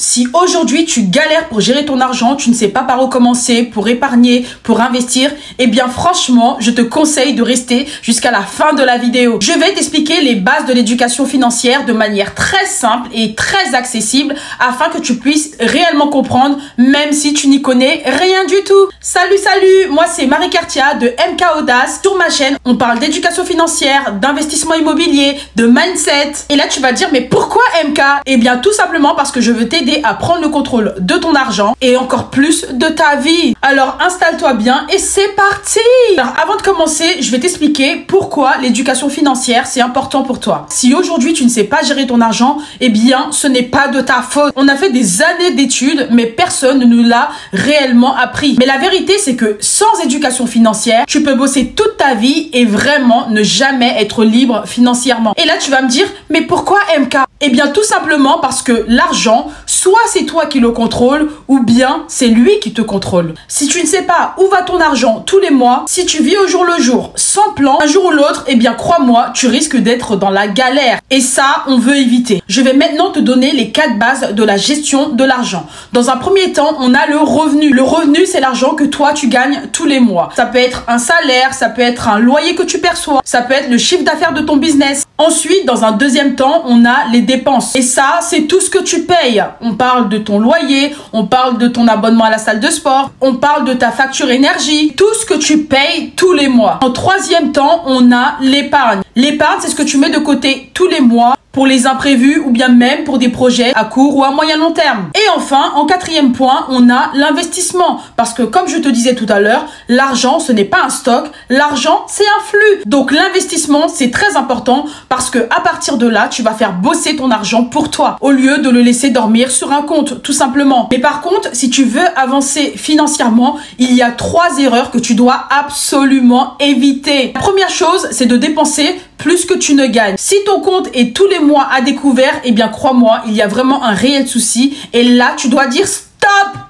Si aujourd'hui tu galères pour gérer ton argent, tu ne sais pas par où commencer, pour épargner, pour investir, eh bien franchement, je te conseille de rester jusqu'à la fin de la vidéo. Je vais t'expliquer les bases de l'éducation financière de manière très simple et très accessible afin que tu puisses réellement comprendre même si tu n'y connais rien du tout. Salut, moi c'est Marie Cartia de MK Audace. Sur ma chaîne, on parle d'éducation financière, d'investissement immobilier, de mindset. Et là tu vas dire mais pourquoi MK? Eh bien tout simplement parce que je veux t'aider à prendre le contrôle de ton argent et encore plus de ta vie. Alors installe-toi bien et c'est parti. Alors avant de commencer, je vais t'expliquer pourquoi l'éducation financière c'est important pour toi. Si aujourd'hui tu ne sais pas gérer ton argent, eh bien ce n'est pas de ta faute. On a fait des années d'études mais personne ne nous l'a réellement appris. Mais la vérité c'est que sans éducation financière, tu peux bosser toute ta vie et vraiment ne jamais être libre financièrement. Et là tu vas me dire mais pourquoi MK? Eh bien tout simplement parce que l'argent, soit c'est toi qui le contrôle ou bien c'est lui qui te contrôle. Si tu ne sais pas où va ton argent tous les mois, si tu vis au jour le jour sans plan, un jour ou l'autre, eh bien crois-moi, tu risques d'être dans la galère. Et ça, on veut éviter. Je vais maintenant te donner les 4 bases de la gestion de l'argent. Dans un premier temps, on a le revenu. Le revenu, c'est l'argent que toi, tu gagnes tous les mois. Ça peut être un salaire, ça peut être un loyer que tu perçois, ça peut être le chiffre d'affaires de ton business. Ensuite, dans un deuxième temps, on a les dépenses. Et ça, c'est tout ce que tu payes. On parle de ton loyer, on parle de ton abonnement à la salle de sport, on parle de ta facture énergie, tout ce que tu payes tous les mois. En troisième temps, on a l'épargne. L'épargne, c'est ce que tu mets de côté tous les mois pour les imprévus ou bien même pour des projets à court ou à moyen long terme. Et enfin, en quatrième point, on a l'investissement. Parce que comme je te disais tout à l'heure, l'argent, ce n'est pas un stock, l'argent, c'est un flux. Donc l'investissement, c'est très important parce que à partir de là, tu vas faire bosser ton argent pour toi au lieu de le laisser dormir sur un compte, tout simplement. Mais par contre, si tu veux avancer financièrement, il y a 3 erreurs que tu dois absolument éviter. La première chose, c'est de dépenser plus que tu ne gagnes. Si ton compte est tous les mois à découvert, eh bien crois-moi, il y a vraiment un réel souci et là tu dois dire stop.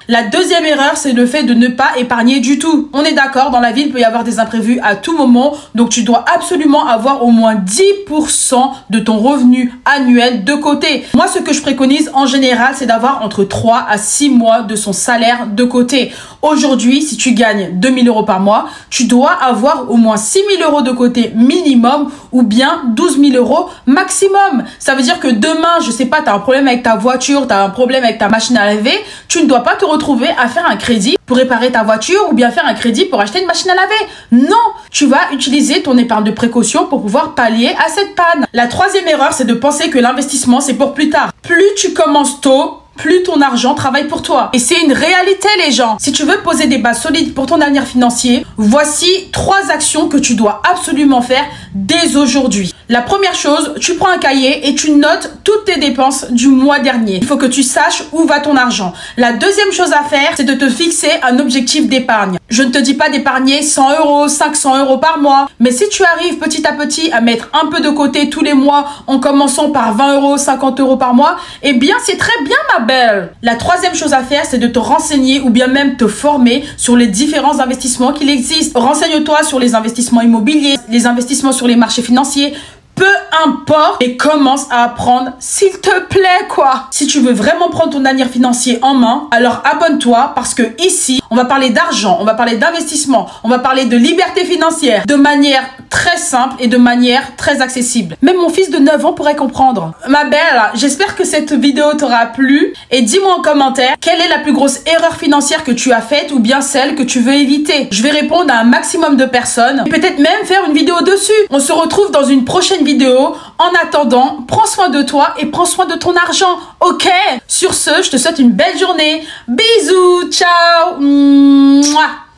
La deuxième erreur, c'est le fait de ne pas épargner du tout. On est d'accord, dans la vie, il peut y avoir des imprévus à tout moment. Donc, tu dois absolument avoir au moins 10% de ton revenu annuel de côté. Moi, ce que je préconise en général, c'est d'avoir entre 3 à 6 mois de son salaire de côté. Aujourd'hui, si tu gagnes 2 000 € par mois, tu dois avoir au moins 6 000 € de côté minimum ou bien 12 000 € maximum. Ça veut dire que demain, je sais pas, tu as un problème avec ta voiture, tu as un problème avec ta machine à laver, tu ne dois pas te retrouver à faire un crédit pour réparer ta voiture ou bien faire un crédit pour acheter une machine à laver. Non, tu vas utiliser ton épargne de précaution pour pouvoir pallier à cette panne. La troisième erreur, c'est de penser que l'investissement, c'est pour plus tard. Plus tu commences tôt, plus ton argent travaille pour toi. Et c'est une réalité, les gens. Si tu veux poser des bases solides pour ton avenir financier, voici 3 actions que tu dois absolument faire dès aujourd'hui. La première chose, tu prends un cahier et tu notes toutes tes dépenses du mois dernier. Il faut que tu saches où va ton argent. La deuxième chose à faire, c'est de te fixer un objectif d'épargne. Je ne te dis pas d'épargner 100 €, 500 € par mois. Mais si tu arrives petit à petit à mettre un peu de côté tous les mois en commençant par 20 €, 50 € par mois, eh bien c'est très bien, ma belle. La troisième chose à faire, c'est de te renseigner ou bien même te former sur les différents investissements qu'il existe. Renseigne-toi sur les investissements immobiliers, les investissements sur les marchés financiers. Peu importe, et commence à apprendre, s'il te plaît, quoi. Si tu veux vraiment prendre ton avenir financier en main, alors abonne-toi parce que ici, on va parler d'argent, on va parler d'investissement, on va parler de liberté financière de manière très simple et de manière très accessible. Même mon fils de 9 ans pourrait comprendre. Ma belle, j'espère que cette vidéo t'aura plu et dis-moi en commentaire quelle est la plus grosse erreur financière que tu as faite ou bien celle que tu veux éviter. Je vais répondre à un maximum de personnes et peut-être même faire une vidéo dessus. On se retrouve dans une prochaine vidéo. En attendant, prends soin de toi et prends soin de ton argent, ok? Sur ce, je te souhaite une belle journée. Bisous, ciao. Mouah.